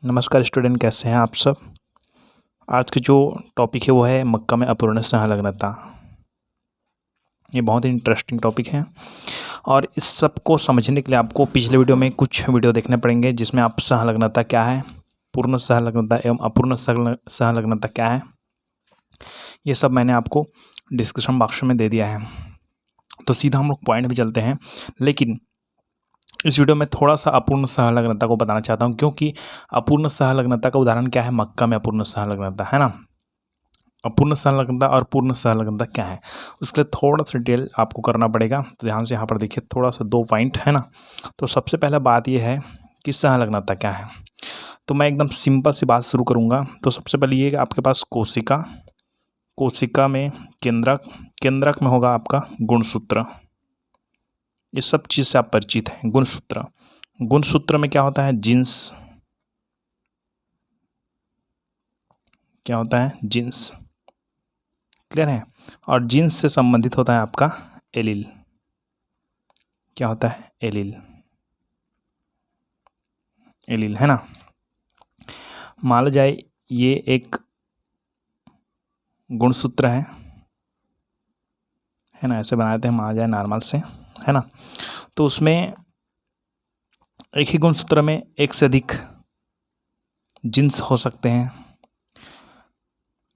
नमस्कार स्टूडेंट, कैसे हैं आप सब। आज की जो टॉपिक है वो है मक्का में अपूर्ण संलग्नता। ये बहुत ही इंटरेस्टिंग टॉपिक है और इस सब को समझने के लिए आपको पिछले वीडियो में कुछ वीडियो देखने पड़ेंगे जिसमें आप संलग्नता क्या है, पूर्ण संलग्नता एवं अपूर्ण संलग्नता क्या है, ये सब मैंने आपको डिस्क्रिप्शन बॉक्स में दे दिया है। तो सीधा हम लोग पॉइंट भी चलते हैं, लेकिन इस वीडियो में थोड़ा सा अपूर्ण संलग्नता को बताना चाहता हूँ, क्योंकि अपूर्ण संलग्नता का उदाहरण क्या है, मक्का में अपूर्ण संलग्नता है ना। अपूर्ण संलग्नता और पूर्ण संलग्नता क्या है, उसके लिए थोड़ा सा डिटेल आपको करना पड़ेगा। तो ध्यान से यहाँ पर देखिए, थोड़ा सा 2 पॉइंट है ना। तो सबसे पहले बात यह है कि संलग्नता क्या है। तो मैं एकदम सिंपल सी बात शुरू करूँगा। तो सबसे पहले ये आपके पास कोशिका में केंद्रक में होगा आपका गुणसूत्र। ये सब चीज़ से आप परिचित हैं। गुणसूत्र में क्या होता है, जीन्स। क्या होता है, जीन्स। क्लियर है। और जीन्स से संबंधित होता है आपका एलील। क्या होता है, एलील है ना। मान लो जाए ये एक गुणसूत्र है ना, ऐसे बनाते हैं, मान जाए नॉर्मल से, है ना। तो उसमें एक ही गुणसूत्र में एक से अधिक जीन्स हो सकते हैं।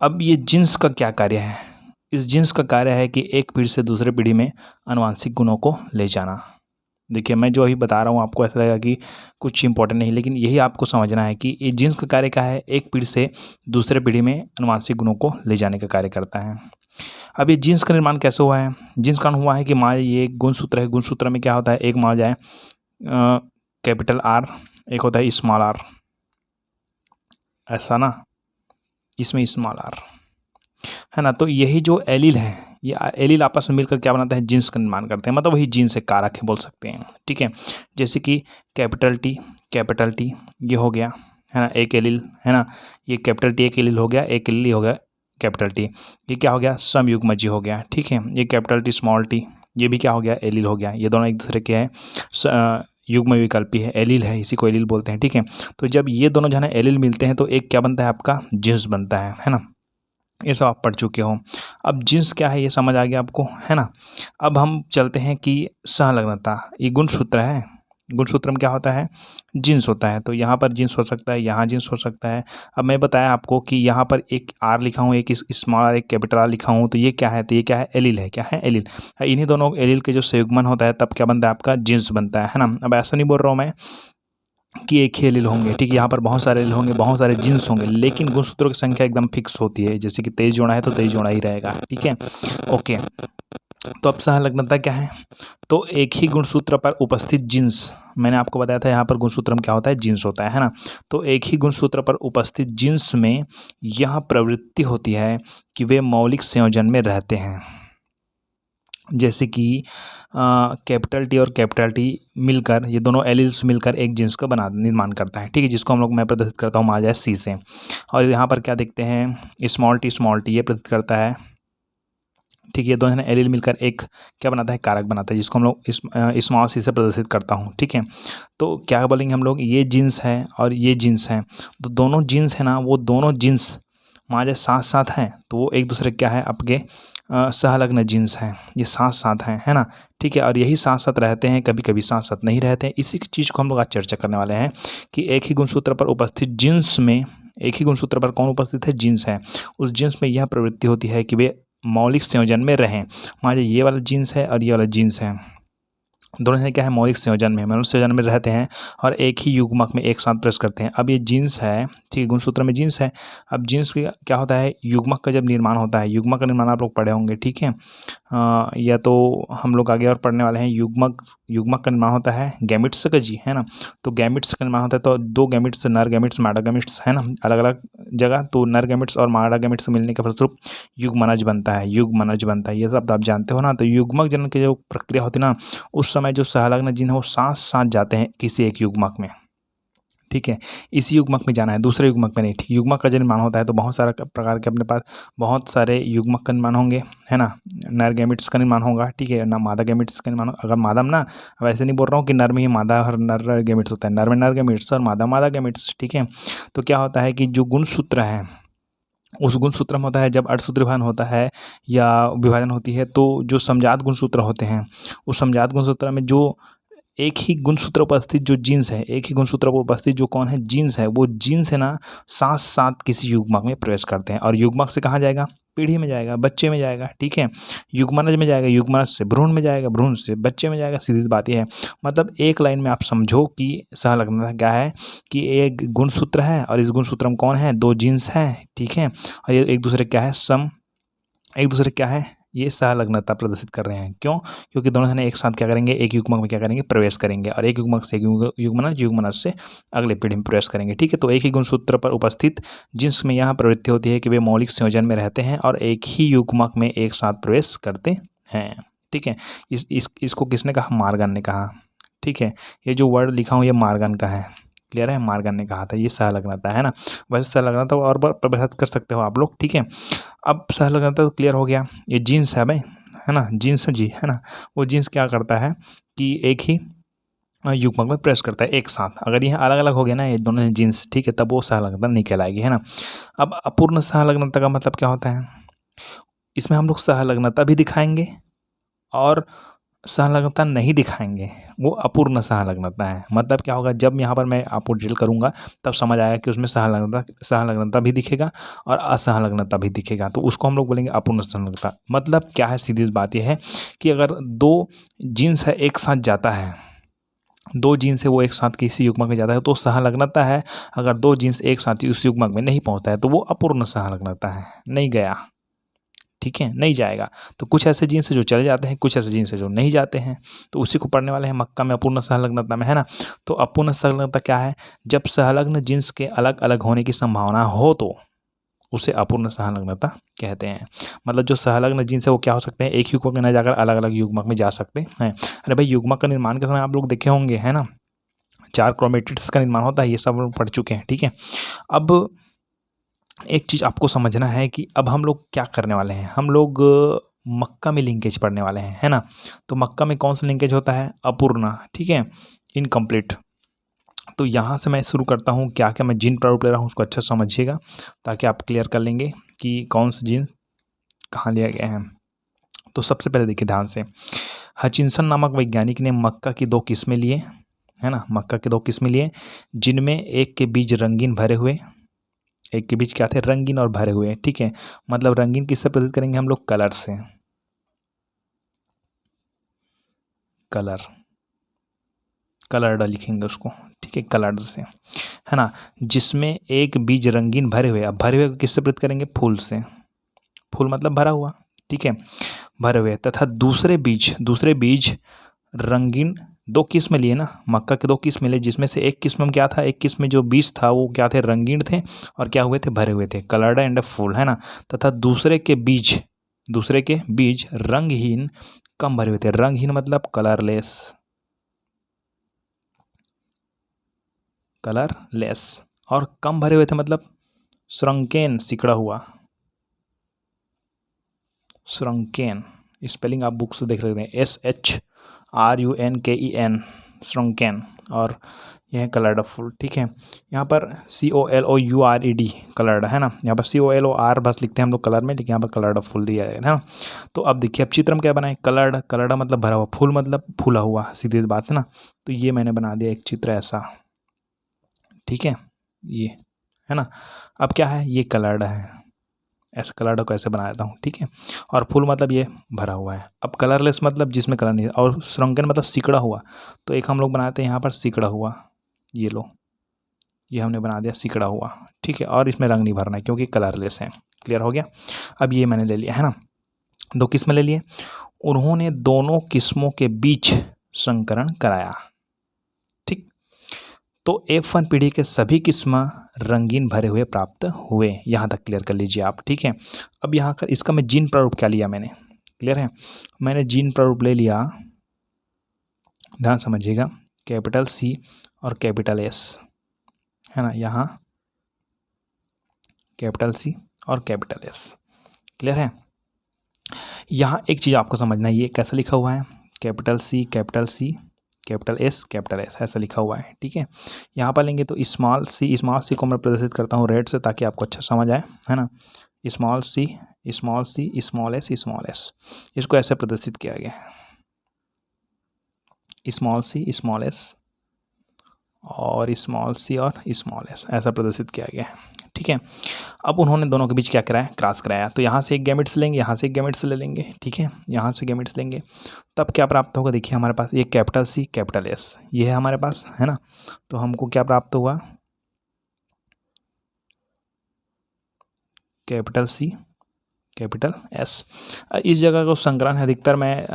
अब ये जीन्स का क्या कार्य है, इस जीन्स का कार्य है कि एक पीढ़ी से दूसरे पीढ़ी में आनुवंशिक गुणों को ले जाना। देखिए, मैं जो अभी बता रहा हूँ आपको ऐसा लगेगा कि कुछ इंपॉर्टेंट नहीं, लेकिन यही आपको समझना है कि ये जीन्स का कार्य क्या है, एक पीढ़ी से दूसरे पीढ़ी में आनुवंशिक गुणों को ले जाने का कार्य करता है। अब ये जीन्स का निर्माण कैसे हुआ है, जीन्स का हुआ है कि मान ये गुणसूत्र है, गुणसूत्र में क्या होता है, एक मान जाए कैपिटल आर, एक होता है स्मॉल आर, ऐसा ना, इसमें स्मॉल आर है ना। तो यही जो एलील है, ये एलील आपस में मिलकर क्या बनाते हैं, जीन्स का निर्माण करते हैं। मतलब वही जीन्स एक कारक है, बोल सकते हैं। ठीक है, जैसे कि कैपिटल टी ये हो गया, है ना, एक एलील, है ना। ये कैपिटल टी एक एलील हो गया, एक एलील हो गया कैपिटल टी। ये क्या हो गया, समयुग्मजी हो गया। ठीक है, ये कैपिटल टी स्मॉल टी, ये भी क्या हो गया, एलील हो गया। ये दोनों एक दूसरे के हैं, युग्म विकल्पी है, एलील है, इसी को एलील बोलते हैं। ठीक है, तो जब ये दोनों जो है एलील मिलते हैं तो एक क्या बनता है, आपका जीन्स बनता है ना। ये सब आप पढ़ चुके हो। अब जीन्स क्या है ये समझ आ गया आपको, है ना। अब हम चलते हैं कि संलग्नता, ये गुणसूत्र है, गुणसूत्र में क्या होता है, जीन्स होता है। तो यहाँ पर जीन्स हो सकता है, यहाँ जीन्स हो सकता है। अब मैं बताया आपको कि यहाँ पर एक आर लिखा हूँ, एक स्मॉल आर, एक कैपिटल आर लिखा हूँ, तो ये क्या है, तो ये क्या है, एलील है। क्या है, एलील। इन्हीं दोनों एलील के जो संयुग्मन होता है तब क्या बनता है, आपका जीन्स बनता है ना। अब ऐसा नहीं बोल रहा हूँ मैं कि एक ही एलील होंगे, ठीक है, यहाँ पर बहुत सारे एलील होंगे, बहुत सारे जीन्स होंगे, लेकिन गुणसूत्रों की संख्या एकदम फिक्स होती है। जैसे कि 23 जोड़ा है तो 23 जोड़ा ही रहेगा। ठीक है, ओके। तो अब संलग्नता क्या है, तो एक ही गुणसूत्र पर उपस्थित जीन्स, मैंने आपको बताया था यहाँ पर गुणसूत्र में क्या होता है, जीन्स होता है ना। तो एक ही गुणसूत्र पर उपस्थित जीन्स में यह प्रवृत्ति होती है कि वे मौलिक संयोजन में रहते हैं। जैसे कि कैपिटल टी और कैपिटल टी मिलकर, ये दोनों एलील्स मिलकर एक जीन्स का निर्माण करता है। ठीक है, जिसको हम लोग, मैं प्रदर्शित करता हूँ, आ जाए सी से। और यहाँ पर क्या देखते हैं, स्मॉल टी ये प्रदर्शित करता है। ठीक है, ये दोनों एलील मिलकर एक क्या बनाता है, कारक बनाता है, जिसको हम लोग स्मॉल सी से प्रदर्शित करता हूँ। ठीक है, तो क्या बोलेंगे हम लोग, ये जीन्स है और ये जीन्स है, तो दोनों जीन्स है ना, वो दोनों जीन्स मान जाए साथ साथ हैं, तो वो एक दूसरे क्या है, आपके संलग्न जीन्स हैं, ये साथ साथ हैं, है ना। ठीक है, और यही साथ साथ रहते हैं, कभी कभी साथ साथ नहीं रहते हैं। इसी चीज़ को हम लोग आज चर्चा करने वाले हैं कि एक ही गुणसूत्र पर उपस्थित जीन्स में, एक ही गुणसूत्र पर कौन उपस्थित है, जीन्स है। उस जीन्स में यह प्रवृत्ति होती है कि वे मौलिक संयोजन में रहें। मान लीजिए ये वाला जीन्स है और ये वाला जीन्स है, दोनों से क्या है, मौलिक संयोजन में, मौलिक संयोजन में रहते हैं और एक ही युग्मक में एक साथ प्रेस करते हैं। अब ये जीन्स है, ठीक है, गुणसूत्र में जीन्स है। अब जीन्स का क्या होता है, युग्मक का जब निर्माण होता है, युग्मक का निर्माण आप लोग पढ़े होंगे। ठीक है, या तो हम लोग आगे और पढ़ने वाले हैं। युग्मक का निर्माण होता है गैमिट्स का, जी, है ना। तो गैमिट्स का निर्माण होता है, तो 2 गैमिट्स, नर गैमिट्स, मादा गैमिट्स, है ना, अलग अलग जगह। तो नर गैमिट्स और मादा गैमिट्स मिलने के फलस्वरूप युग्मनज बनता है, ये सब आप जानते हो ना। तो युग्मक जनन की जो प्रक्रिया होती है ना, उस समय जो संलग्न जीन है वो साथ साथ जाते हैं किसी एक युग्मक में। ठीक है, इसी युग्मक में जाना है, दूसरे युग्मक में नहीं। ठीक, युग्मक का जब निर्माण होता है तो बहुत सारा प्रकार के अपने पास बहुत सारे युग्मक का निर्माण होंगे, है ना। नर गैमेट्स का निर्माण होगा, ठीक है ना, मादा गैमेट्स का निर्माण, अगर मादा में ना, अब ऐसे नहीं बोल रहा हूँ कि नर में ही मादा और नर गैमेट्स होता है, नर में नर गैमेट्स और मादा गैमेट्स, ठीक है। तो क्या होता है कि जो गुणसूत्र है उस गुणसूत्र में होता है, जब अर्धसूत्र विभाजन होता है या विभाजन होती है, तो जो समजात गुणसूत्र होते हैं, उस समजात गुणसूत्र में जो एक ही गुणसूत्र उपस्थित जो जीन्स है, एक ही गुणसूत्र पर उपस्थित जो कौन है जीन्स है, वो जीन्स है ना साथ साथ किसी युग्मक में प्रवेश करते हैं, और युग्मक से कहाँ जाएगा, पीढ़ी में जाएगा, बच्चे में जाएगा, ठीक है। युग्मनज में जाएगा, युग्मनज से भ्रूण में जाएगा, भ्रूण से बच्चे में जाएगा, सीधी बात यह है। मतलब एक लाइन में आप समझो कि सहलग्नता क्या है, कि एक गुणसूत्र है और इस गुणसूत्र में कौन है, दो जीन्स हैं, ठीक है, और ये एक दूसरे क्या है, एक दूसरे क्या है, ये सहलग्नता प्रदर्शित कर रहे हैं। क्यों? क्योंकि दोनों जने एक साथ क्या करेंगे, एक युग्मक में क्या करेंगे, प्रवेश करेंगे, और एक युग्मक से युग्मनज से अगले पीढ़ी में प्रवेश करेंगे, ठीक है। तो एक ही गुणसूत्र पर उपस्थित जिन्स में यहाँ प्रवृत्ति होती है कि वे मौलिक संयोजन में रहते हैं और एक ही युग्मक में एक साथ प्रवेश करते हैं, ठीक है। इसको किसने कहा, मार्गन ने कहा, ठीक है। ये जो वर्ड लिखा हूँ ये मार्गन का है, क्लियर है, मार्गन ने कहा था, ये सहलग्नता है ना। वैसे सहलग्नता और परिभाषित कर सकते हो आप लोग, ठीक है। अब सहलग्नता तो क्लियर हो गया, ये जीन्स है भाई, है ना, जीन्स जी, है ना। वो जीन्स क्या करता है कि एक ही युग्मक में प्रवेश करता है एक साथ। अगर ये अलग अलग हो गया ना ये दोनों जीन्स, ठीक है, तब वो सहलग्नता नहीं कहलाएगी, है ना। अब अपूर्ण सहलग्नता का मतलब क्या होता है, इसमें हम लोग सहलग्नता भी दिखाएंगे और सहलग्नता नहीं दिखाएंगे, वो अपूर्ण सहलग्नता है। मतलब क्या होगा, जब यहाँ पर मैं आपको ड्रिल करूँगा तब समझ आएगा कि उसमें सहलग्नता भी दिखेगा और असहलग्नता भी दिखेगा, तो उसको हम लोग बोलेंगे अपूर्ण सहलग्नता। मतलब क्या है, सीधी बात यह है कि अगर दो जीन्स है एक साथ जाता है, दो जीन्स से वो एक साथ किसी युग्मक में जाता है तो सहलग्नता है। अगर दो जीन्स एक साथ ही उस युग्मक में नहीं पहुँचता है तो वो अपूर्ण सहलग्नता है, नहीं गया, ठीक है, नहीं जाएगा। तो कुछ ऐसे जीन्स है जो चले जाते हैं, कुछ ऐसे जीन्स है जो नहीं जाते हैं, तो उसी को पढ़ने वाले हैं मक्का में अपूर्ण सहलग्नता में, है ना। तो अपूर्ण सहलग्नता क्या है, जब सहलग्न जीन्स के अलग अलग होने की संभावना हो तो उसे अपूर्ण सहलग्नता कहते हैं। मतलब जो सहलग्न जीन्स है वो क्या हो सकते हैं, एक युग्मक में न जाकर अलग अलग युग्मक में जा सकते हैं। अरे भाई, युग्मक का निर्माण के समय आप लोग देखे होंगे, है ना, 4 क्रोमेटिड्स का निर्माण होता है, ये सब लोग पढ़ चुके हैं, ठीक है। अब एक चीज़ आपको समझना है कि अब हम लोग क्या करने वाले हैं, हम लोग मक्का में लिंकेज पढ़ने वाले हैं, है ना। तो मक्का में कौन सा लिंकेज होता है, अपूर्ण, ठीक है, इनकम्प्लीट। तो यहाँ से मैं शुरू करता हूँ, क्या क्या मैं जीन प्रारूप ले रहा हूँ उसको अच्छा समझिएगा, ताकि आप क्लियर कर लेंगे कि कौन सा जीन कहाँ लिया गया है। तो सबसे पहले देखिए ध्यान से, हचिंसन नामक वैज्ञानिक ने मक्का की 2 किस्में लिए, है ना, मक्का की 2 किस्में लिए, जिनमें एक के बीज रंगीन भरे हुए, एक के बीच क्या थे, रंगीन और भरे हुए, ठीक है। मतलब रंगीन किससे प्रदर्शित करेंगे हम लोग, कलर से, कलर्ड लिखेंगे उसको, ठीक है, कलर्ड से, है ना। जिसमें एक बीज रंगीन भरे हुए, अब भरे हुए किससे प्रदर्शित करेंगे, फूल से, फूल मतलब भरा हुआ, ठीक है, भरे हुए, तथा दूसरे बीज रंगीन, 2 किस्म लिए ना, मक्का के 2 किस्म लिए, जिसमें से एक किस्म में क्या था, एक किस्म में जो बीज था वो क्या थे, रंगीन थे और क्या हुए थे, भरे हुए थे, कलर्ड एंड फुल, है ना। तथा दूसरे के बीज रंगहीन, कम भरे हुए थे, रंगहीन मतलब कलरलेस और कम भरे हुए थे मतलब श्रंकेन, सिकड़ा हुआ, श्रंकेन, स्पेलिंग आप बुक से देख सकते हैं, SHRUNKEN, श्रंकेन, और यह है कलर्ड फुल, ठीक है। यहाँ पर COLOURED कलर्ड, है ना, यहाँ पर COLOR बस लिखते हैं हम लोग कलर में, लेकिन यहाँ पर कलर्ड फुल दिया है ना। तो अब देखिए, अब चित्र में क्या बनाए, कलर्ड मतलब भरा हुआ, फुल मतलब फूला हुआ, सीधी बात है ना। तो ये मैंने बना दिया एक चित्र ऐसा, ठीक है, ये, है ना। अब क्या है, ये कलर्ड है, ऐसे कलर्ड को ऐसे बना देता हूँ, ठीक है। और फुल मतलब ये भरा हुआ है। अब कलरलेस मतलब जिसमें कलर नहीं है, और श्रंकन मतलब सिकड़ा हुआ, तो एक हम लोग बनाते हैं यहाँ पर सिकड़ा हुआ, ये लो, ये हमने बना दिया सिकड़ा हुआ, ठीक है। और इसमें रंग नहीं भरना है क्योंकि कलरलेस है, क्लियर हो गया। अब ये मैंने ले लिया, है ना, 2 किस्में ले लिए, उन्होंने दोनों किस्मों के बीच संकरण कराया, ठीक। तो F1 पीढ़ी के सभी किस्म रंगीन भरे हुए प्राप्त हुए, यहाँ तक क्लियर कर लीजिए आप, ठीक है। अब यहाँ का इसका मैं जीन प्रारूप क्या लिया मैंने, क्लियर है, मैंने जीन प्रारूप ले लिया, ध्यान समझिएगा, कैपिटल C और कैपिटल S, है ना, यहाँ कैपिटल सी और कैपिटल एस। क्लियर है। यहाँ एक चीज़ आपको समझना है, ये कैसा लिखा हुआ है, capital C capital C capital S ऐसा लिखा हुआ है। ठीक है, यहाँ पर लेंगे तो स्मॉल सी को मैं प्रदर्शित करता हूँ रेड से, ताकि आपको अच्छा समझ आए, है ना। स्मॉल सी स्मॉल एस, इसको ऐसे प्रदर्शित किया गया है, स्मॉल सी स्मॉल एस और स्मॉल सी और स्मॉल एस, ऐसा प्रदर्शित किया गया है। ठीक है, अब उन्होंने दोनों के बीच क्या कराया, क्रॉस कराया। तो यहाँ से एक गैमेट्स लेंगे, यहाँ से एक गैमेट्स ले लेंगे। ठीक है, यहाँ से गैमेट्स लेंगे, तब क्या प्राप्त होगा, देखिए हमारे पास ये कैपिटल सी कैपिटल एस ये है हमारे पास, है ना। तो हमको क्या प्राप्त हुआ, कैपिटल सी कैपिटल एस। इस जगह को संग्रहण है, अधिकतर मैं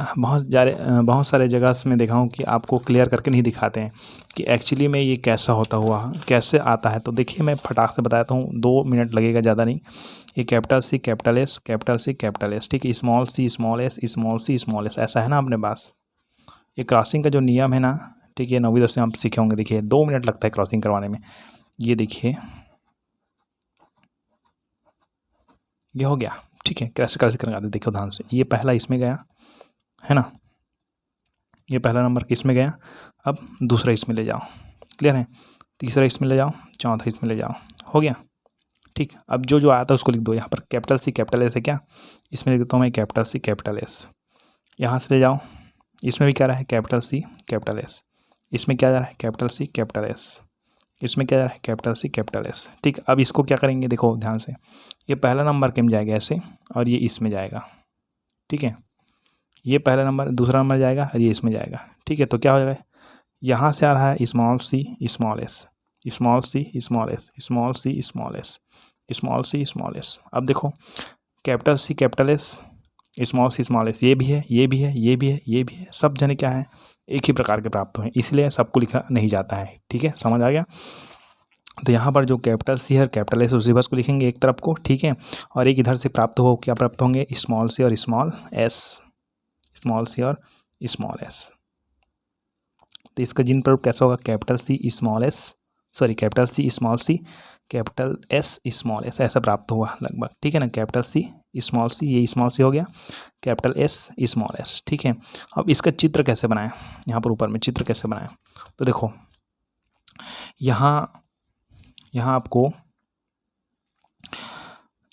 बहुत सारे जगह में देखा हूँ कि आपको क्लियर करके नहीं दिखाते हैं कि एक्चुअली में ये कैसा होता हुआ कैसे आता है। तो देखिए मैं फटाक से बताता हूँ, 2 मिनट लगेगा, ज़्यादा नहीं। ये capital C capital S capital C capital S, ठीक है, small C small S small C small S, ऐसा है ना अपने पास। ये क्रॉसिंग का जो नियम है ना, ठीक है, 9वीं 10वीं आप सीखे होंगे। देखिए 2 मिनट लगता है क्रॉसिंग करवाने में। ये देखिए ये हो गया। ठीक है, कैसे कैसे करना आते देखो ध्यान से। ये पहला इसमें गया, है ना, ये पहला नंबर किसमें गया, अब दूसरा इसमें ले जाओ। क्लियर है, तीसरा इसमें ले जाओ, चौथा इसमें ले जाओ, हो गया। ठीक, अब जो जो आया था उसको लिख दो। यहाँ पर कैपिटल सी कैपिटल एस है क्या, इसमें लिख देता हूँ मैं कैपिटल सी कैपिटल एस। यहाँ से ले जाओ, इसमें भी क्या रहा है, कैपिटल सी कैपिटल एस। इसमें क्या जा रहा है, कैपिटल सी कैपिटल एस। इसमें क्या जा रहा है, कैपिटल सी कैपिटल एस। ठीक, अब इसको क्या करेंगे, देखो ध्यान से, ये पहला नंबर के में जाएगा ऐसे, और ये इसमें जाएगा। ठीक है, ये पहला नंबर, दूसरा नंबर जाएगा और ये इसमें जाएगा। ठीक है, तो क्या हो जाएगा, यहाँ से आ रहा है small C small S small C small S small C small S small C small S. अब देखो capital C capital S small C small S, ये भी है ये भी है ये भी है ये भी है, सब जने क्या है, एक ही प्रकार के प्राप्त हुए, इसलिए सबको लिखा नहीं जाता है। ठीक है, समझ आ गया। तो यहाँ पर जो कैपिटल सी है कैपिटल एस, उसी बस को लिखेंगे एक तरफ को। ठीक है, और एक इधर से प्राप्त हो, क्या प्राप्त होंगे, स्मॉल सी और स्मॉल एस, स्मॉल सी और स्मॉल एस। तो इसका जिन प्ररूप कैसा होगा, capital C small S, sorry capital C small C capital S small S, ऐसा प्राप्त हुआ लगभग। ठीक है ना, कैपिटल सी स्मॉल सी, ये स्मॉल सी हो गया, कैपिटल एस स्मॉल एस। ठीक है, अब इसका चित्र कैसे बनाएं, यहाँ पर ऊपर में चित्र कैसे बनाएं, तो देखो यहाँ आपको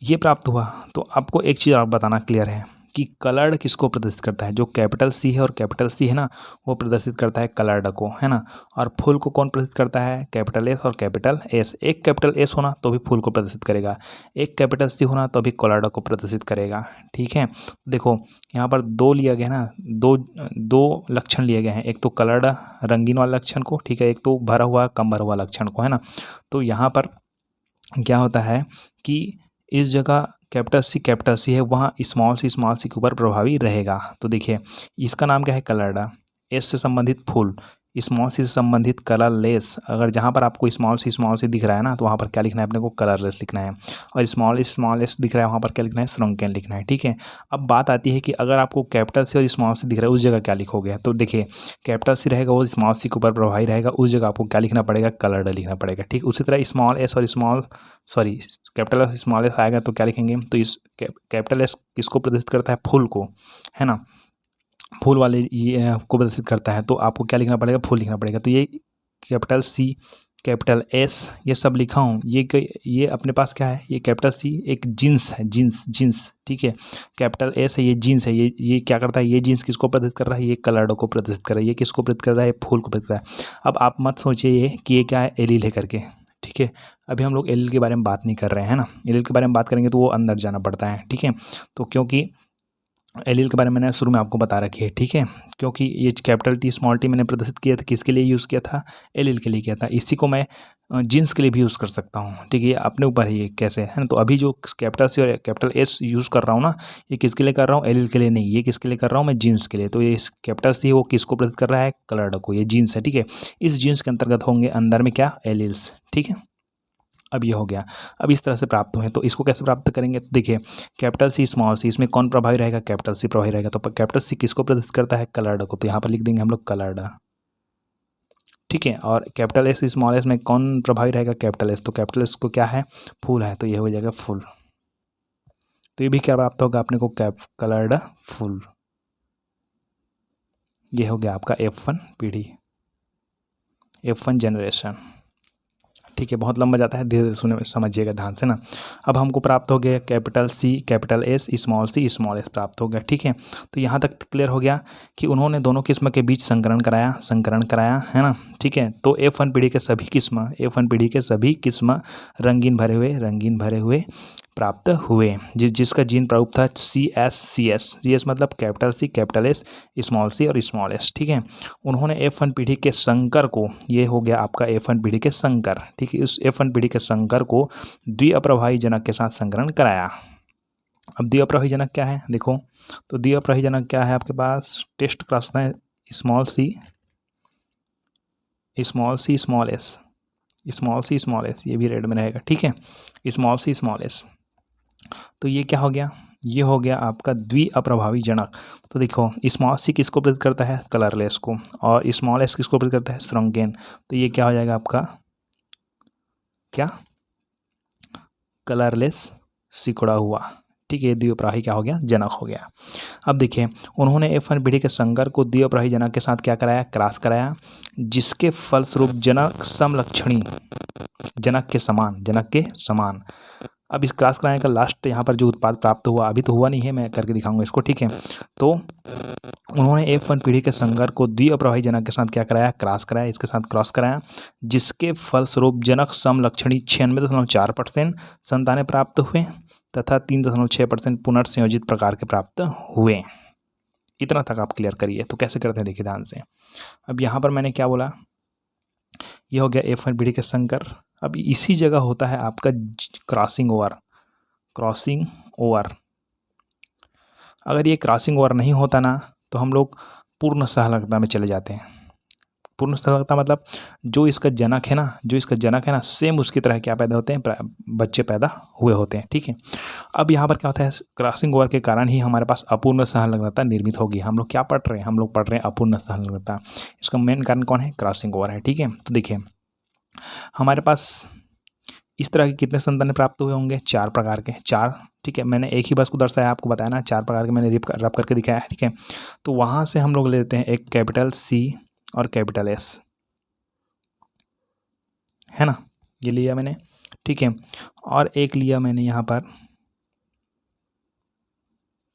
ये प्राप्त हुआ। तो आपको एक चीज़ आप बताना क्लियर है कि कलर्ड किसको प्रदर्शित करता है, जो कैपिटल सी है और कैपिटल सी है ना, वो प्रदर्शित करता है कलर्ड को, है ना। और फुल को कौन प्रदर्शित करता है, कैपिटल एस और कैपिटल एस। एक कैपिटल एस होना तो भी फुल को प्रदर्शित करेगा, एक कैपिटल सी होना तो भी कलर्ड को प्रदर्शित करेगा। ठीक है, देखो यहाँ पर 2 लिया गया ना, दो लक्षण लिए गए हैं, एक तो कलर्ड रंगीन वाला लक्षण को, ठीक है, एक तो भरा हुआ कम भरा हुआ लक्षण को, है ना। तो यहाँ पर क्या होता है कि इस जगह कैपिटल सी है, वहाँ स्मॉल सी के ऊपर प्रभावी रहेगा। तो देखिए इसका नाम क्या है, कलर्ड। एस से संबंधित फुल, स्मॉल सी से संबंधित कलरलेस। अगर जहाँ पर आपको स्मॉल सी दिख रहा है ना, तो वहाँ पर क्या लिखना है अपने को, कलरलेस लिखना है। और स्मॉल एस दिख रहा है, वहाँ पर क्या लिखना है, श्रृंखला लिखना है। ठीक है, अब बात आती है कि अगर आपको कैपिटल सी और स्मॉल सी दिख रहा है, उस जगह क्या लिखोगे। तो देखिए कैपिटल सी रहेगा वो स्मॉल सी के ऊपर प्रभावी रहेगा, उस जगह आपको क्या लिखना पड़ेगा, कलर्ड लिखना पड़ेगा। ठीक, उसी तरह स्मॉल एस और कैपिटल एस स्मॉल एस आएगा तो क्या लिखेंगे, तो इस कैपिटल एस किसको प्रदर्शित करता है, फुल को, है ना, फुल वाले ये को प्रदर्शित करता है। तो आपको क्या लिखना पड़ेगा, फुल लिखना पड़ेगा। तो ये कैपिटल सी कैपिटल एस ये सब लिखा हूँ, ये अपने पास क्या है, ये कैपिटल सी एक जींस है, जींस। ठीक है, कैपिटल एस है, ये जींस है, ये क्या करता है, ये जींस किसको प्रदर्शित कर रहा है, ये कलर्ड को प्रदर्शित कर रहा है। ये किसको प्रदर्शित कर रहा है, फुल को प्रदर्शित कर रहा है। अब आप मत सोचिए ये कि ये क्या है, एलील है करके। ठीक है, अभी हम लोग एलील के बारे में बात नहीं कर रहे हैं, है ना। एलील के बारे में बात करेंगे तो वो अंदर जाना पड़ता है। ठीक है, तो क्योंकि एलील के बारे में मैंने शुरू में आपको बता रखी है। ठीक है, क्योंकि ये कैपिटल टी स्मॉल टी मैंने प्रदर्शित किया था, किसके लिए यूज़ किया था, एलील के लिए किया था। इसी को मैं जीन्स के लिए भी यूज़ कर सकता हूँ। ठीक है, ये अपने ऊपर है ये कैसे, है ना। तो अभी जो कैपिटल सी और कैपिटल एस यूज़ कर रहा हूँ ना, ये किसके लिए कर रहा हूँ, एलील के लिए नहीं, ये किसके लिए कर रहा हूँ मैं, जीन्स के लिए। तो ये कैपिटल सी है वो किसको प्रदर्शित कर रहा है, कलर्ड को, ये जीन्स है। ठीक है, इस जीन्स के अंतर्गत होंगे अंदर में क्या, एलील्स। ठीक है, अब ये हो गया। अब इस तरह से प्राप्त हुए, तो इसको कैसे प्राप्त करेंगे, तो देखिए कैपिटल सी स्मॉल सी, इसमें कौन प्रभावी रहेगा, कैपिटल सी प्रभावी रहेगा। तो कैपिटल सी किसको प्रदर्शित करता है, कलर्ड को। तो यहाँ पर लिख देंगे हम लोग कलर्ड। ठीक है। और कैपिटल एस स्मॉल एस में कौन प्रभावी रहेगा? Capital S. तो कैपिटल एस को क्या है? फूल है, तो ये हो जाएगा फुल। तो ये भी क्या प्राप्त होगा अपने को? Cap coloured full. ये हो गया आपका F1 पीढ़ी, F1 जनरेशन। ठीक है, बहुत लंबा जाता है, धीरे धीरे सुने समझिएगा ध्यान से ना। अब हमको प्राप्त हो गया capital C, capital S, small C, small S प्राप्त हो गया। ठीक है, तो यहाँ तक क्लियर हो गया कि उन्होंने दोनों किस्म के बीच संकरण कराया है ना। ठीक है, तो F1 पीढ़ी के सभी किस्म, F1 पीढ़ी के सभी किस्म रंगीन भरे हुए प्राप्त हुए, जिसका जीन प्रारूप था CS मतलब capital C, capital S, small C और स्मॉल एस। ठीक है, उन्होंने F1 पीढ़ी के संकर को, ये हो गया आपका F1 पीढ़ी के संकर। ठीक है, इस F1 पीढ़ी के संकर को द्विअप्रवाही जनक के साथ संकरण कराया। अब द्विअप्रवाही जनक क्या है देखो, तो द्विअप्रवाही जनक क्या है आपके पास? टेस्ट क्रॉस है स्मॉल सी स्मॉल एस, ये भी रेड में रहेगा। ठीक है, स्मॉल एस। तो ये क्या हो गया? ये हो गया आपका द्विअप्रभावी जनक। तो देखो स्मॉल सी किसको प्रदर्शित करता है? कलरलेस को। और स्मॉल एस किसको प्रदर्शित करता है? श्रृंगेन। तो ये क्या हो जाएगा आपका? क्या? कलरलेस सिकुड़ा हुआ। ठीक है, द्विअप्रवाही क्या हो गया? जनक हो गया। अब देखिए उन्होंने F1 पीढ़ी के संकर को द्विअप्रवाही जनक के साथ क्या कराया? क्रॉस कराया, जिसके फलस्वरूप जनक समलक्षणी, जनक के समान। अब इस क्रॉस कराने का लास्ट यहाँ पर जो उत्पाद प्राप्त हुआ, अभी तो हुआ नहीं है, मैं करके दिखाऊंगा इसको। ठीक है, तो उन्होंने F1 पीढ़ी के संकर को द्विअप्रवाही जनक के साथ क्या कराया? क्रॉस कराया, इसके साथ क्रॉस कराया, जिसके फलस्वरूप जनक समलक्षणी 96.4% संतानें प्राप्त हुए तथा 3.6% पुनर्संयोजित प्रकार के प्राप्त हुए। इतना तक आप क्लियर करिए। तो कैसे करते हैं देखिए ध्यान से। अब यहाँ पर मैंने क्या बोला? ये हो गया F1 पीढ़ी के संकर। अब इसी जगह होता है आपका क्रॉसिंग ओवर। अगर ये क्रॉसिंग ओवर नहीं होता ना, तो हम लोग पूर्ण सहलगता में चले जाते हैं। पूर्ण सहलगता मतलब जो इसका जनक है ना, सेम उसकी तरह क्या पैदा होते हैं? बच्चे पैदा हुए होते हैं। ठीक है, अब यहाँ पर क्या होता है? क्रॉसिंग ओवर के कारण ही हमारे पास अपूर्ण सहलग्नता निर्मित होगी। हम लोग क्या पढ़ रहे हैं? हम लोग पढ़ रहे हैं अपूर्ण सहलग्नता। इसका मेन कारण कौन है? क्रॉसिंग ओवर है। ठीक है, तो देखिए हमारे पास इस तरह के कितने संतानें प्राप्त हुए होंगे? 4 प्रकार के, 4। ठीक है, मैंने एक ही बस को दर्शाया, आपको बताया ना 4 प्रकार के मैंने रब करके दिखाया है। ठीक है, तो वहाँ से हम लोग लेते हैं एक कैपिटल सी और कैपिटल एस, है ना, ये लिया मैंने। ठीक है, और एक लिया मैंने यहाँ पर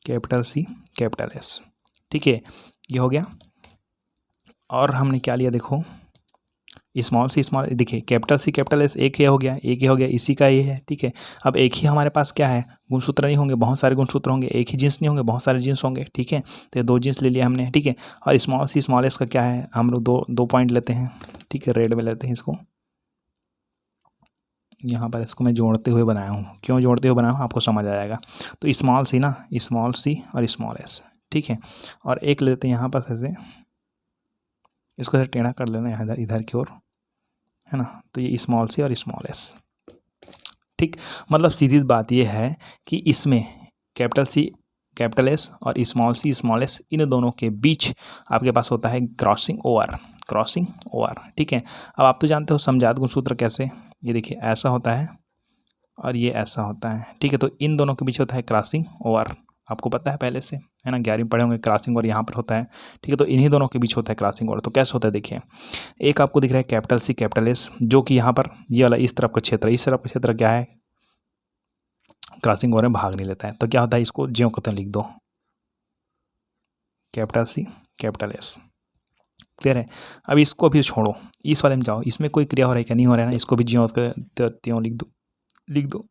कैपिटल सी, कैपिटल एस। ठीक है, ये हो गया। और हमने क्या लिया देखो, स्मॉल सी स्मॉल, देखिए कैपिटल सी कैपिटल एस, एक ही हो गया, इसी का ये है। ठीक है, अब एक ही हमारे पास क्या है? गुणसूत्र नहीं होंगे, बहुत सारे गुणसूत्र होंगे। एक ही जींस नहीं होंगे, बहुत सारे जींस होंगे। ठीक है, तो ये 2 जींस ले लिया हमने। ठीक है, और स्मॉल सी स्मॉल एस का क्या है? हम लोग दो पॉइंट लेते हैं। ठीक है, रेड में लेते हैं इसको। यहाँ पर इसको मैं जोड़ते हुए बनाया हूँ। क्यों जोड़ते हुए बनाया हूँ आपको समझ आ जाएगा। तो स्मॉल सी ना, स्मॉल सी और स्मॉल एस। ठीक है, और एक लेते हैं यहाँ पर ऐसे, इसको ऐसे टेढ़ा कर लेना यहाँ इधर की ओर, है ना। तो ये स्मॉल सी और स्मॉल एस। ठीक, मतलब सीधी बात ये है कि इसमें कैपिटल सी कैपिटल एस और स्मॉल एस, इन दोनों के बीच आपके पास होता है क्रॉसिंग ओवर। ठीक है, अब आप तो जानते हो समजात गुणसूत्र कैसे, ये देखिए ऐसा होता है और ये ऐसा होता है। ठीक है, तो इन दोनों के बीच होता है क्रॉसिंग ओवर, आपको पता है पहले से, है ना, 11वीं पढ़े होंगे क्रॉसिंग ओवर यहाँ पर होता है। ठीक है, तो इन्हीं दोनों के बीच होता है क्रॉसिंग ओवर। तो कैसे होता है देखिए, एक आपको दिख रहा है कैपिटल सी कैपिटल एस, जो कि यहाँ पर ये वाला इस तरफ का क्षेत्र, इस तरफ का क्षेत्र क्या है? क्रॉसिंग ओवर में भाग नहीं लेता है। तो क्या होता है? इसको ज्यों को त्यों लिख दो, capital C capital S. Clear है? अब इसको भी छोड़ो, इस वाले में जाओ, इसमें कोई क्रिया हो रहा है क्या? नहीं हो रहा है ना, इसको भी ज्यों त्यों लिख दो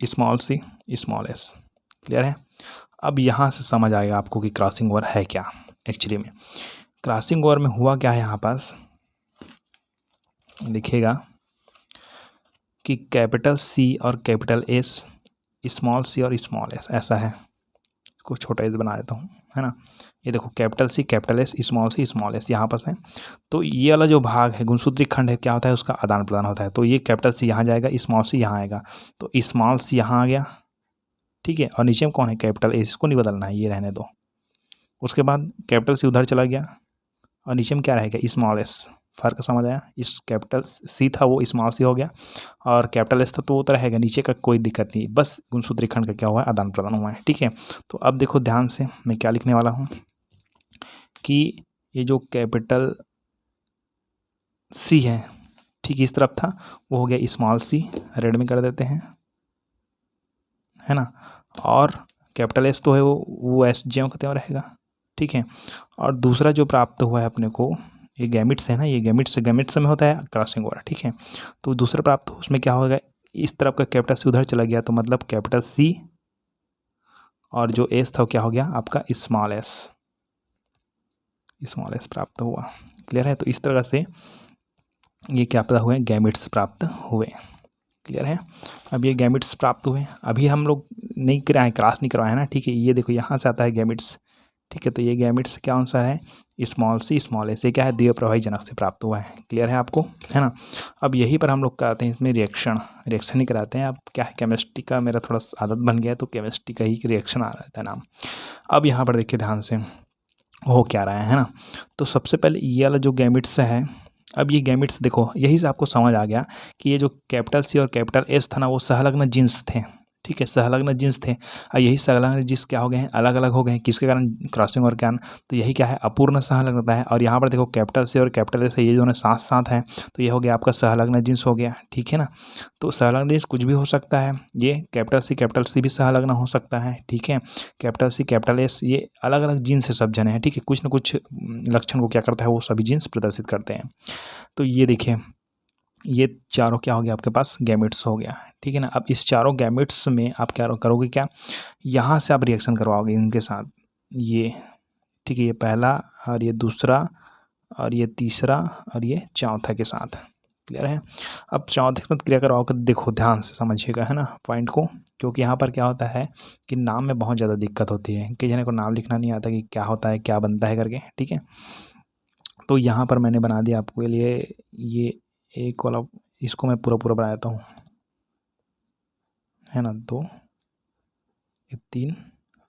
small C small S. Clear है? अब यहाँ से समझ आएगा आपको कि क्रॉसिंग ओवर है क्या। एक्चुअली में क्रॉसिंग ओवर में हुआ क्या है, यहाँ पास देखिएगा कि कैपिटल सी और कैपिटल एस, स्मॉल सी और स्मॉल एस, ऐसा है। इसको छोटा इस बना देता हूँ, है ना। ये देखो capital C capital S, small C small S यहाँ पास है। तो ये वाला जो भाग है गुणसूत्री खंड है, क्या होता है? उसका आदान प्रदान होता है। तो ये कैपिटल सी यहाँ जाएगा, स्मॉल सी यहाँ आएगा, तो स्मॉल सी यहाँ आ गया। ठीक है, और नीचे में कौन है? कैपिटल एस, इसको नहीं बदलना है, ये रहने दो। उसके बाद कैपिटल सी उधर चला गया और नीचे में क्या रहेगा, स्मॉल एस। फ़र्क समझ आया, इस कैपिटल सी था वो स्मॉल सी हो गया, और कैपिटल एस था तो वो तो रहेगा नीचे का, कोई दिक्कत नहीं, बस गुणसूत्र रेखाखंड का क्या हुआ है, आदान प्रदान हुआ है। ठीक है, तो अब देखो ध्यान से मैं क्या लिखने वाला हूँ कि ये जो कैपिटल सी है ठीक इस तरफ था, वो हो गया स्मॉल सी, रेड में कर देते हैं, है ना, और कैपिटल एस तो है वो एस ज्यों का त्यों रहेगा। ठीक है, और दूसरा जो प्राप्त हुआ है अपने को, ये गैमिट्स है ना, ये गैमिट्स में होता है क्रॉसिंग ओवर। ठीक है, तो दूसरा प्राप्त हो उसमें क्या होगा, इस तरफ का कैपिटल सी उधर चला गया, तो मतलब कैपिटल सी और जो एस था वो क्या हो गया आपका स्मॉल एस प्राप्त हुआ। क्लियर है, तो इस तरह से ये क्या प्राप्त हुए, गैमिट्स प्राप्त हुए। क्लियर है, अब ये गैमिट्स प्राप्त हुए, अभी हम लोग नहीं कराए, क्रॉस नहीं करवाए ना। ठीक है, ये देखो यहाँ से आता है गैमिट्स। ठीक है, तो ये गैमिट्स क्या अनुसार है, स्मॉल सी स्मॉल ए से क्या है, द्वितीय प्रवाही जनक से प्राप्त हुआ है। क्लियर है आपको, है ना। अब यहीं पर हम लोग कराते हैं इसमें रिएक्शन ही कराते हैं। अब क्या है, केमिस्ट्री का मेरा थोड़ा आदत बन गया है, तो केमिस्ट्री का ही रिएक्शन आ रहा है नाम। अब यहाँ पर देखिए ध्यान से हो क्या रहा है ना। तो सबसे पहले ये वाला जो गैमिट्स है, अब ये गैमिट्स देखो, यही से आपको समझ आ गया कि ये जो कैपिटल सी और कैपिटल एस था ना, वो सहलग्न जींस थे। ठीक है, सहलग्न जींस थे, और यही सहलग्न जींस क्या हो गए हैं, अलग अलग हो गए हैं, किसके कारण, क्रॉसिंग और कारण। तो यही क्या है, अपूर्ण सहलग्नता है। और यहाँ पर देखो कैपिटल सी और कैपिटल एस ये दोनों साथ साथ हैं, तो ये हो गया आपका सहलग्न जींस हो गया। ठीक है ना, तो सहलग्न जींस कुछ भी हो सकता है, ये कैपिटल सी भी सहलग्न हो सकता है। ठीक है, कैपिटल सी कैपिटल एस ये अलग अलग जीन्स से सब जने हैं। ठीक है, कुछ न कुछ लक्षण को क्या करता है, वो सभी जीन्स प्रदर्शित करते हैं। तो ये देखिए, ये चारों क्या हो गया आपके पास, गैमेट्स हो गया। ठीक है ना, अब इस चारों गैमेट्स में आप क्या करोगे, क्या यहाँ से आप रिएक्शन करवाओगे इनके साथ, ये। ठीक है, ये पहला और ये दूसरा और ये तीसरा और ये चौथा के साथ। क्लियर है, अब चौथे के साथ क्रिया करवाओगे, देखो ध्यान से समझिएगा, है ना, पॉइंट को, क्योंकि यहाँ पर क्या होता है कि नाम में बहुत ज़्यादा दिक्कत होती है, कई जने को नाम लिखना नहीं आता कि क्या होता है, क्या बनता है करके। ठीक है, तो यहाँ पर मैंने बना दिया आपके लिए ये एक वाला, इसको मैं पूरा पूरा बना देता हूँ, है ना, 2 ये 3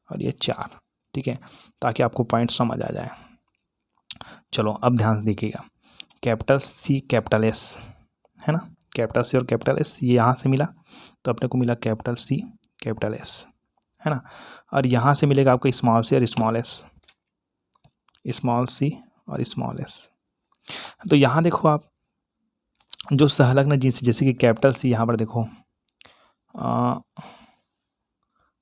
और ये 4। ठीक है, ताकि आपको पॉइंट समझ आ जाए। चलो अब ध्यान से देखिएगा, कैपिटल सी कैपिटल एस, है ना, कैपिटल सी और कैपिटल एस ये यहाँ से मिला, तो अपने को मिला कैपिटल सी कैपिटल एस, है ना, और यहाँ से मिलेगा आपको स्मॉल सी और स्मॉल एस, स्मॉल सी और स्मॉल एस। तो यहाँ देखो आप, जो सहलग्न जींस जैसे कि कैपिटल सी, यहाँ पर देखो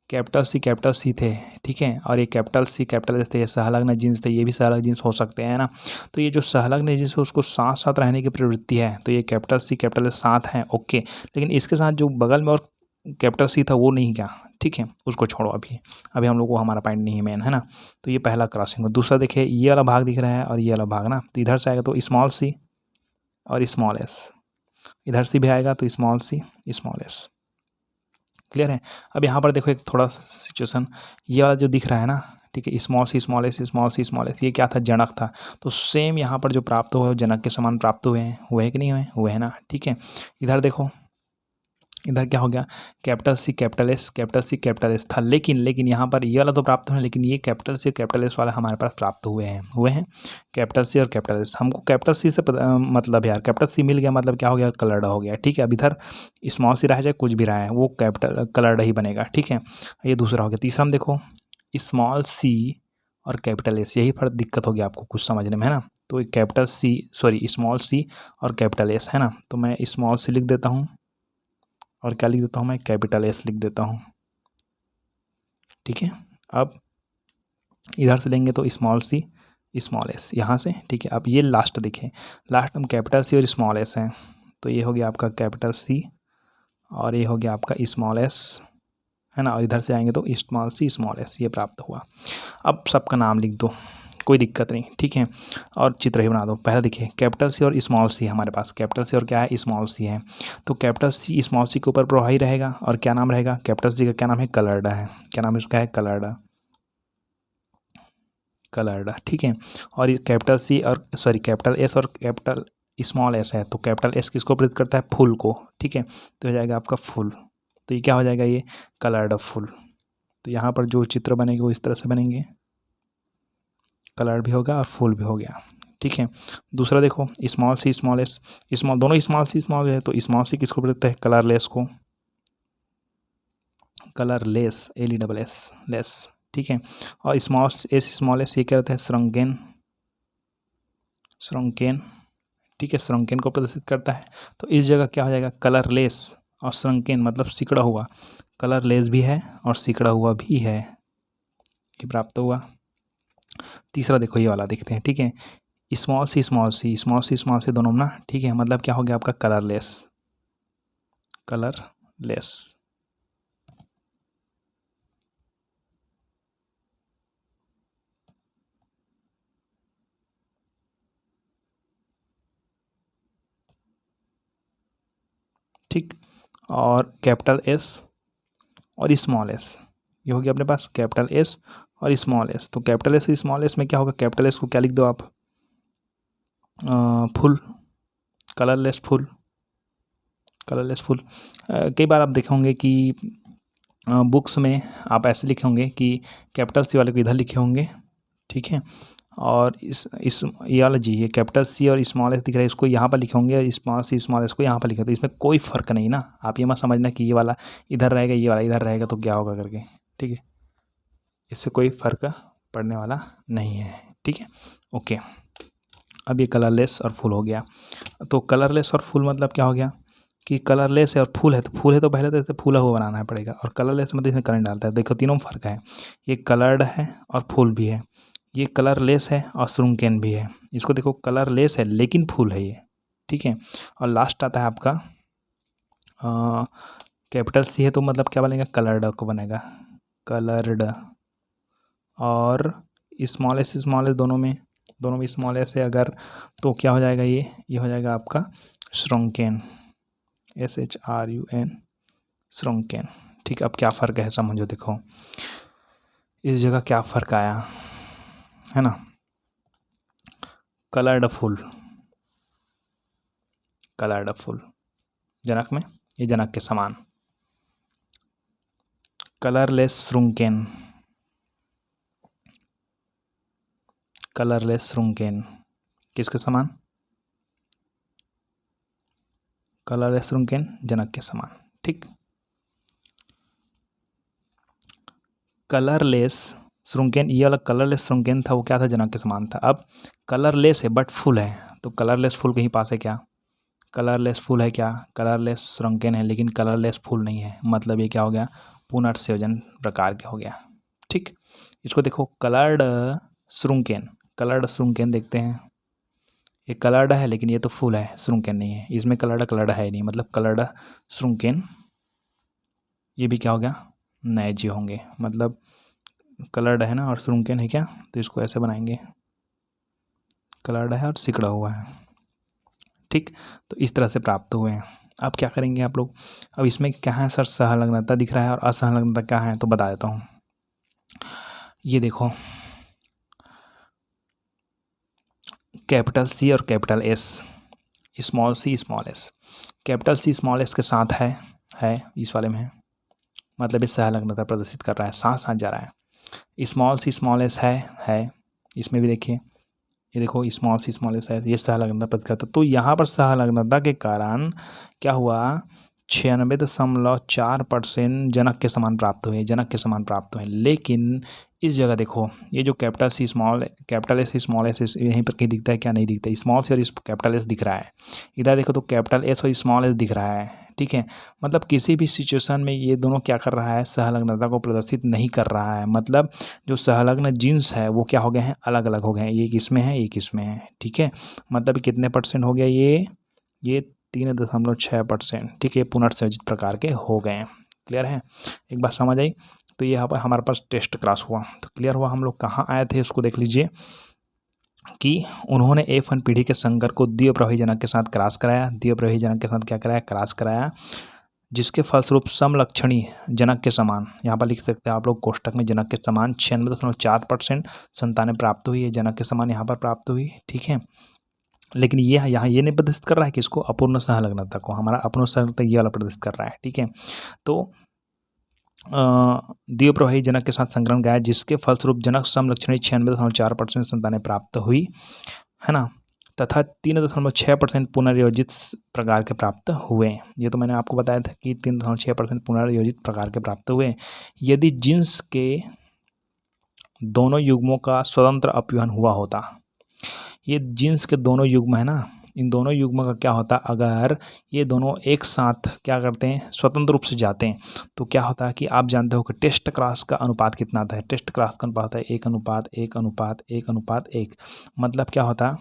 कैपिटल सी थे। ठीक है, और ये कैपिटल सी कैपिटल एस थे, सहलग्न जींस थे, ये भी सहलग्न जींस हो सकते हैं ना। तो ये जो सहलग्न जींस है उसको साथ साथ रहने की प्रवृत्ति है, तो ये कैपिटल सी कैपिटल एस साथ हैं, ओके। लेकिन इसके साथ जो बगल में और कैपिटल सी था वो नहीं क्या। ठीक है, उसको छोड़ो, अभी हम लोग को हमारा पॉइंट नहीं है मेन, है ना। तो ये पहला क्रॉसिंग। दूसरा देखिए, ये वाला भाग दिख रहा है और ये वाला भाग ना, तो इधर से आएगा तो स्मॉल सी और स्मॉल एस, इधर से भी आएगा तो small C small S. Clear है, अब यहाँ पर देखो एक थोड़ा सिचुएशन, ये वाला जो दिख रहा है ना, ठीक है, small C small S small C small S, ये क्या था, जनक था। तो सेम यहाँ पर जो प्राप्त हुए जनक के समान प्राप्त हुए हैं, हुए कि नहीं हुए, हुए हैं ना। ठीक है, इधर देखो, इधर क्या हो गया, कैपिटल सी कैपिटल एस था, लेकिन यहाँ पर ये वाला तो प्राप्त हुआ है, लेकिन ये कैपिटल सी कैपिटल एस वाला हमारे पास प्राप्त हुए हैं कैपिटल सी और कैपिटल एस। हमको कैपिटल सी से मतलब यार कैपिटल सी मिल गया, मतलब क्या हो गया, कलर्ड हो गया। ठीक है, अब इधर स्मॉल सी रहा जाए कुछ भी रहा है, वो कैपिटल कलर्ड ही बनेगा। ठीक है, ये दूसरा हो गया। तीसरा हम देखो, स्मॉल सी और कैपिटल एस, यही पर दिक्कत होगी आपको कुछ समझने में, है ना। तो capital C sorry small C और कैपिटल एस, है ना, तो मैं स्मॉल सी लिख देता हूँ और क्या लिख देता हूँ, मैं कैपिटल एस लिख देता हूँ। ठीक है, अब इधर से लेंगे तो स्मॉल सी स्मॉल एस यहाँ से। ठीक है, अब ये लास्ट देखिए, लास्ट में कैपिटल सी और स्मॉल एस हैं, तो ये हो गया आपका कैपिटल सी और ये हो गया आपका स्मॉल एस, है ना, और इधर से आएंगे तो स्मॉल सी स्मॉल एस, ये प्राप्त हुआ। अब सबका नाम लिख दो, कोई दिक्कत नहीं। ठीक है, और चित्र ही बना दो। पहला देखिए, कैपिटल सी और स्मॉल सी, हमारे पास कैपिटल सी और क्या है, स्मॉल सी है। तो कैपिटल सी स्मॉल सी के ऊपर प्रवाही रहेगा, और क्या नाम रहेगा, कैपिटल सी का क्या नाम है, कलर्डा है। क्या नाम इसका है, कलर्डा। ठीक है, और ये कैपिटल सी और सॉरी कैपिटल एस और कैपिटल स्मॉल एस है, तो कैपिटल एस किसको प्रेरित करता है, फूल को। ठीक है, तो हो जाएगा आपका फूल, तो ये क्या हो जाएगा, ये कलर्ड फूल। तो यहाँ पर जो चित्र बनेंगे वो इस तरह से बनेंगे, कलर भी होगा और फूल भी हो गया। ठीक है। दूसरा देखो small C small S, small दोनों स्मॉल सी स्मॉल है, तो स्मॉल सी किसको बोलते हैं, कलरलेस को, कलरलेस LESS लेस, ठीक है। और स्मॉल एस ये क्या रहता है, श्रंकेन, श्रंकेन, ठीक है, श्रंकेन को प्रदर्शित करता है। तो इस जगह क्या हो जाएगा, कलरलेस और श्रंकेन मतलब सिकड़ा हुआ, कलरलेस भी है और सिकड़ा हुआ भी है, ये प्राप्त हुआ। तीसरा देखो ये वाला देखते हैं, ठीक है, small C small C, small C small सी दोनों ना, ठीक है, मतलब क्या हो गया आपका कलरलेस, कलरलेस। ठीक, और कैपिटल एस और स्मॉल एस, ये हो गया अपने पास कैपिटल एस और स्मॉल एस। तो कैपिटल एस स्मॉल एस में क्या होगा, कैपिटल एस को क्या लिख दो आप, full, colourless full, colourless full. कई बार आप देखे होंगे कि बुक्स में आप ऐसे लिखे होंगे कि कैपिटल सी वाले को इधर लिखे होंगे, ठीक है, और इस ये वाला जी, ये कैपिटल सी और स्मॉल एस दिख रहा है, इसको यहाँ पर लिखे होंगे, और स्मॉल सी स्मॉल एस को यहाँ पर लिखे, तो इसमें कोई फ़र्क नहीं ना, आप ये मत समझना कि ये वाला इधर रहेगा ये वाला इधर रहेगा तो क्या होगा करके, ठीक है, इससे कोई फ़र्क पड़ने वाला नहीं है, ठीक है, ओके। अब ये कलरलेस और फुल हो गया। तो कलरलेस और फुल मतलब क्या हो गया कि कलरलेस है और फुल है, तो फुल है तो पहले तो इसे फूला हुआ बनाना पड़ेगा, और कलरलेस मतलब इसमें करंट डालता है। देखो तीनों में फ़र्क है, ये कलर्ड है और फुल भी है, ये कलरलेस है और श्रुंकेन भी है। इसको देखो कलरलेस है लेकिन फुल है ये, ठीक है। और लास्ट आता है आपका कैपिटल सी है तो मतलब क्या बनेगा, कलर्ड को बनेगा, कलर्ड। और स्मॉल एस दोनों में स्मॉल एस है अगर, तो क्या हो जाएगा, ये हो जाएगा आपका श्रुंकेन, SHRUN, श्रुंकेन। ठीक, अब क्या फ़र्क है समझो, देखो इस जगह क्या फ़र्क आया है ना, कलर्ड फुल, कलर्ड फुल जनक में, ये जनक के समान, कलरलेस श्रुंकेन, कलरलेस श्रुंकेन किसके समान, कलरलेस श्रुंकेन जनक के समान, ठीक। कलरलेस श्रुंकेन, ये वाला कलरलेस श्रुंकेन था वो क्या था, जनक के समान था। अब कलरलेस है बट फुल है, तो कलरलेस फुल कहीं पास है क्या, कलरलेस फुल है क्या, कलरलेस श्रुंकेन है लेकिन कलरलेस फुल नहीं है, मतलब ये क्या हो गया, पुनर्संयोजन प्रकार के हो गया, ठीक। इसको देखो कलर्ड श्रुंकेन, कलर्ड श्रुंकेन देखते हैं, ये कलर्ड है लेकिन ये तो फुल है, श्रुंकेन नहीं है, इसमें कलर्ड है नहीं, मतलब कलर्ड श्रुंकेन, ये भी क्या हो गया, नए जी होंगे, मतलब कलर्ड है ना और श्रुंकेन है क्या, तो इसको ऐसे बनाएंगे, कलर्ड है और सिकड़ा हुआ है, ठीक। तो इस तरह से प्राप्त हुए हैं। अब क्या करेंगे आप लोग, अब इसमें क्या है सर, सहलग्नता दिख रहा है और असहलग्नता क्या है, तो बता देता हूँ। ये देखो कैपिटल सी और capital S, small C small S, capital C small S के साथ है इस वाले में है, मतलब ये सहलग्नता प्रदर्शित कर रहा है, साथ साथ जा रहा है। स्मॉल सी स्मॉल एस है, इसमें भी देखिए, ये देखो स्मॉल सी स्मॉल एस है, ये सहलग्नता प्रदर्शित करता है। तो यहाँ पर सहलग्नता के कारण क्या हुआ, 96.4% जनक के समान प्राप्त हुए, जनक के समान प्राप्त हुए। लेकिन इस जगह देखो ये जो capital C small, capital S small S यहीं पर कहीं दिखता है क्या, नहीं दिखता, स्मॉल सी और कैपिटल एस दिख रहा है, इधर देखो तो कैपिटल एस और स्मॉल एस दिख रहा है, ठीक है। मतलब किसी भी सिचुएशन में ये दोनों क्या कर रहा है, सहलग्नता को प्रदर्शित नहीं कर रहा है, मतलब जो सहलग्न जीन्स है वो क्या हो गए हैं, अलग अलग हो गए हैं, एक इसमें है एक इसमें है, ठीक है। मतलब कितने % हो गया, ये 3.6%, ठीक है, पुनर्संयोजित प्रकार के हो गए हैं। क्लियर है, एक बात समझ आई। तो यहाँ पर हमारे पास टेस्ट क्रॉस हुआ, तो क्लियर हुआ, हम लोग कहाँ आए थे उसको देख लीजिए कि उन्होंने F1 पीढ़ी के संकर को द्विप्रवाही जनक के साथ क्रॉस कराया, द्विप्रवाही जनक के साथ क्या कराया, क्रॉस कराया, जिसके फलस्वरूप समलक्षणी जनक के समान, यहाँ पर लिख सकते हैं आप लोग कोष्टक में, जनक के समान 96.4% संतानें प्राप्त हुई है, जनक के समान यहाँ पर प्राप्त हुई, ठीक है। लेकिन ये यहाँ ये नहीं प्रदर्शित कर रहा है कि इसको अपूर्ण सहलग्नता को, हमारा अपूर्ण सहलग्नता ये वाला प्रदर्शित कर रहा है, ठीक है। तो द्विप्रवाही जनक के साथ संकरण गया, जिसके फलस्वरूप जनक समलक्षणी 96.4% संतानें प्राप्त हुई, है ना, तथा 3.6% पुनर्योजित प्रकार के प्राप्त हुए। ये तो मैंने आपको बताया था कि 3.6% पुनर्योजित प्रकार के प्राप्त हुए। यदि जींस के दोनों युग्मों का स्वतंत्र अपव्यवन हुआ होता, ये जींस के दोनों युग्म है ना, इन दोनों युग्म का क्या होता, अगर ये दोनों एक साथ क्या करते हैं, स्वतंत्र रूप से जाते हैं, तो क्या होता है कि आप जानते हो कि टेस्ट क्रॉस का अनुपात कितना आता है। टेस्ट क्रॉस का अनुपात है 1:1:1:1:1, मतलब क्या होता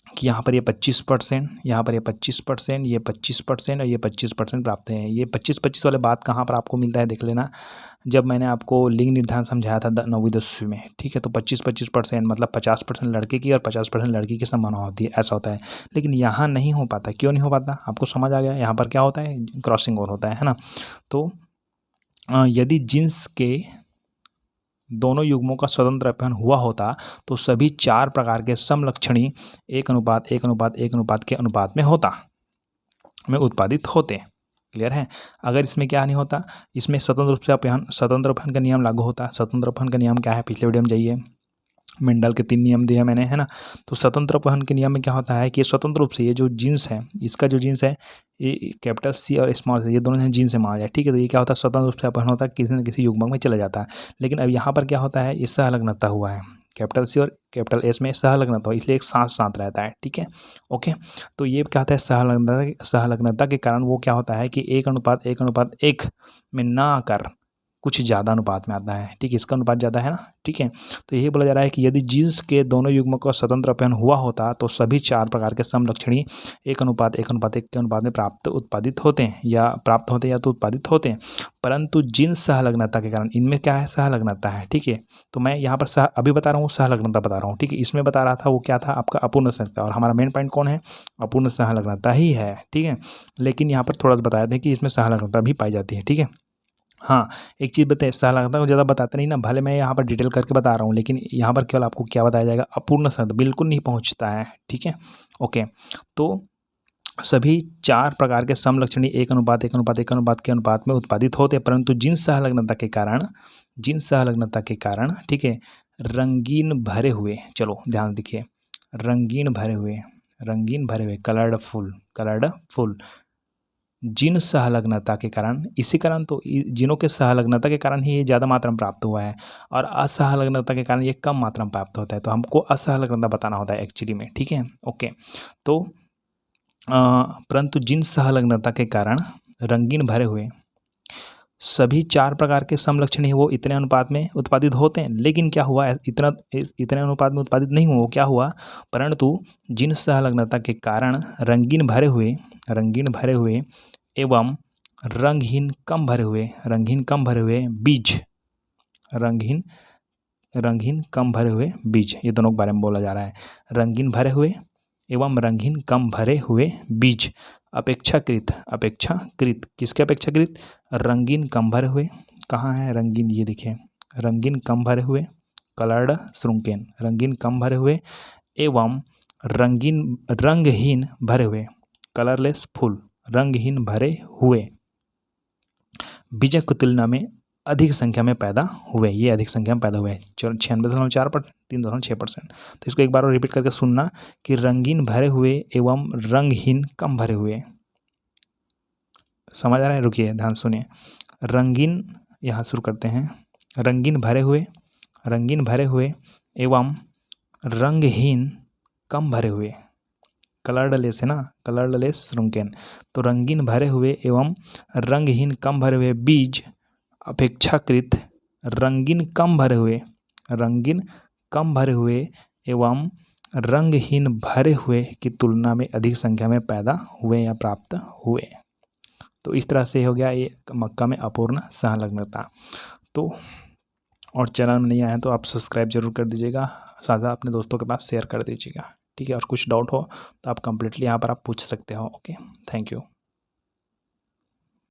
कि यहाँ पर ये 25%, यहाँ पर ये 25%, ये 25% और ये 25% प्राप्त हैं। ये 25-25 वाले बात कहाँ पर आपको मिलता है देख लेना, जब मैंने आपको लिंग निर्धारण समझाया था 9वीं 10वीं में, ठीक है। तो 25-25% मतलब 50% लड़के की और 50% लड़की की संभावना होती है, ऐसा होता है। लेकिन यहाँ नहीं हो पाता, क्यों नहीं हो पाता, आपको समझ आ गया। यहाँ पर क्या होता है, क्रॉसिंग ओवर होता है ना। तो यदि जींस के दोनों युग्मों का स्वतंत्र अपहरण हुआ होता तो सभी 4 प्रकार के समलक्षणी 1:1:1:1 के अनुपात में उत्पादित होते। क्लियर है। अगर इसमें क्या नहीं होता, इसमें स्वतंत्र रूप से स्वतंत्र अपहरण का नियम लागू होता। स्वतंत्र अपहरण का नियम क्या है, पिछले वीडियो में जाइए, मेंडल के 3 नियम दिए मैंने, है ना। तो स्वतंत्र अपहरण के नियम में क्या होता है कि स्वतंत्र रूप से ये जो जीन्स है, इसका जो जीन्स है, ये कैपिटल सी और स्मॉल सी, ये दोनों जीन्स से माना जाए, ठीक है। तो ये क्या होता है, स्वतंत्र रूप से अपहरण होता है, किसी न किसी युग्मक में चला जाता है। लेकिन अब यहाँ पर क्या होता है, इससे अलग्नता हुआ है, कैपिटल सी और कैपिटल एस में सहलग्नता हो, इसलिए एक साथ साथ रहता है, ठीक है, ओके। तो ये क्या होता है, सहलग्नता के कारण वो क्या होता है कि 1:1:1 में ना आकर कुछ ज़्यादा अनुपात में आता है, ठीक है, इसका अनुपात ज़्यादा है ना, ठीक है। तो यही बोला जा रहा है कि यदि जीन्स के दोनों युग्मों का स्वतंत्र अपहरण हुआ होता तो सभी 4 प्रकार के समलक्षणी 1:1:1 के अनुपात में उत्पादित होते हैं या तो उत्पादित होते हैं। परंतु जीन्स सहलग्नता के कारण, इनमें क्या है, सहलग्नता है, ठीक है। तो मैं यहाँ पर अभी बता रहा हूँ, सहलग्नता बता रहा हूँ, ठीक है। इसमें बता रहा था वो क्या था, आपका अपूर्ण सहलग्नता, और हमारा मेन पॉइंट कौन है, अपूर्ण सहलग्नता ही है, ठीक है। लेकिन यहाँ पर थोड़ा सा बताया था कि इसमें सहलग्नता भी पाई जाती है, ठीक है। हाँ, एक चीज़ बताइए, सहलग्नता को ज़्यादा बताते नहीं ना, भले मैं यहाँ पर डिटेल करके बता रहा हूँ, लेकिन यहाँ पर केवल आपको क्या बताया जाएगा, अपूर्ण सहलग्नता बिल्कुल नहीं पहुँचता है, ठीक है, ओके। तो सभी 4 प्रकार के समलक्षणी 1:1:1 के अनुपात में उत्पादित होते, परंतु जीन्स सहलग्नता के कारण, ठीक है, रंगीन भरे हुए, चलो ध्यान देखिए, रंगीन भरे हुए कलर्डफुल जीन सहलग्नता के कारण, इसी कारण तो जीनों के सहलग्नता के कारण ही ये ज़्यादा मात्रा में प्राप्त हुआ है, और असहलग्नता के कारण ये कम मात्रा में प्राप्त होता है। तो हमको असहलग्नता बताना होता है एक्चुअली में, ठीक है, ओके। तो परंतु जीन सहलग्नता के कारण रंगीन भरे हुए सभी 4 प्रकार के समलक्षणी वो इतने अनुपात में उत्पादित होते हैं। लेकिन क्या हुआ, इतने अनुपात में उत्पादित नहीं हुआ, क्या हुआ, परंतु जीन सहलग्नता के कारण रंगीन भरे हुए एवं रंगहीन कम भरे हुए बीज, ये दोनों के बारे में बोला जा रहा है। रंगीन भरे हुए एवं रंगहीन कम भरे हुए बीज अपेक्षाकृत किसके अपेक्षाकृत, रंगीन कम भरे हुए, कहाँ है रंगीन, ये देखिए, रंगीन कम भरे हुए कलर्ड श्रृंकेन, रंगीन कम भरे हुए एवं रंगहीन भरे हुए कलरलेस फूल, रंगहीन भरे हुए बीजों की तुलना में अधिक संख्या में पैदा हुए, ये अधिक संख्या में पैदा हुए 96.4% 3.6%। तो इसको एक बार और रिपीट करके सुनना कि रंगीन भरे हुए एवं रंगहीन कम भरे हुए, समझ आ रहा है, रुकिए ध्यान सुनिए, रंगीन, यहाँ शुरू करते हैं, रंगीन भरे हुए एवं रंगहीन कम भरे हुए, कलर्डलेस है ना, कलर्डलेस श्रृंकेन। तो रंगीन भरे हुए एवं रंगहीन कम भरे हुए बीज अपेक्षाकृत रंगीन कम भरे हुए एवं रंगहीन भरे हुए की तुलना में अधिक संख्या में पैदा हुए या प्राप्त हुए। तो इस तरह से हो गया ये मक्का में अपूर्ण सहलग्नता। तो और चैनल में नहीं आया तो आप सब्सक्राइब जरूर कर दीजिएगा, साथ अपने दोस्तों के पास शेयर कर दीजिएगा, ठीक है। और कुछ डाउट हो तो आप कंप्लीटली यहाँ पर आप पूछ सकते हो, ओके, थैंक यू।